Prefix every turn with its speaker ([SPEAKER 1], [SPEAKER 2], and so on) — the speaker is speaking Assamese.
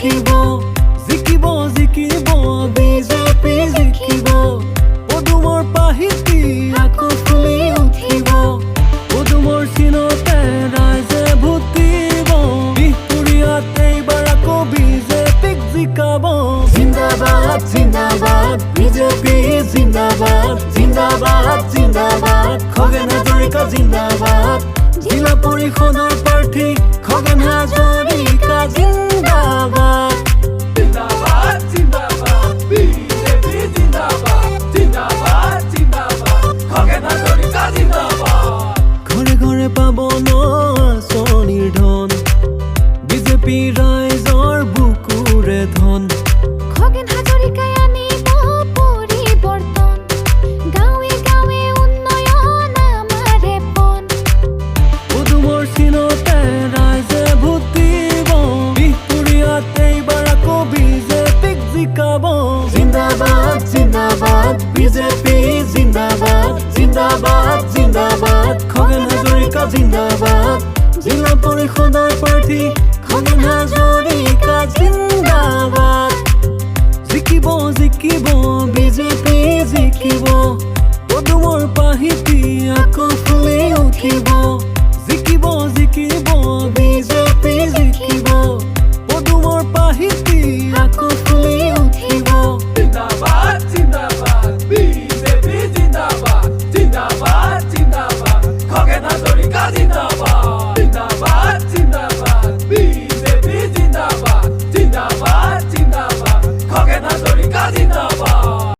[SPEAKER 1] উঠিব জিকিব জিকিব বিজেপি জিকিব পদুমৰ পাহিতি আকৌ ফুলি উঠিব পদুমৰ চিনতে ৰাইজে ভোট দিব বিহপুৰীয়াত এইবাৰ আকৌ বিজেপিক জিকাব জিন্দাবাদ জিন্দাবাদ বিজেপি জিন্দাবাদ জিন্দাবাদ জিন্দাবাদ খগেন হাজৰিকা জিন্দাবাদ জিলা পৰিষদৰ প্ৰাৰ্থী খগেন হাজৰিকা জিন্দাবাদ
[SPEAKER 2] জিন্দাবাদ জিন্দাবাদ বিজেপি জিন্দাবাদ জিন্দাবাদ জিন্দাবাদ খগেন হাজৰিকা জিন্দাবাদ
[SPEAKER 1] ঘৰে ঘৰে পাব ন আঁচনিৰ ধন বিজেপি ৰাইজৰ বুকুৰে ধন
[SPEAKER 3] খগেন হাজৰিকাই আনিব পৰিৱৰ্তন গাঁৱে গাঁৱে উন্নয়ন আমাৰে পণ
[SPEAKER 1] পদুমৰ চিনতে ৰাইজে ভোট দিব বিহপুৰীয়াত এইবাৰ আকৌ বিজেপিক জিকাব জিন্দাবাদ জিন্দাবাদ বিজেপি জিন্দাবাদ জিন্দাবাদ জিন্দাবাদ খগেন হাজৰিকা জিন্দাবাদ জিলা পৰিষদৰ প্ৰাৰ্থী খগেন হাজৰিকা জিন্দাবাদ জিকিব জিকিব বিজেপি জিকিব পদুমৰ পাহিতি আকৌ ফুলি উঠিব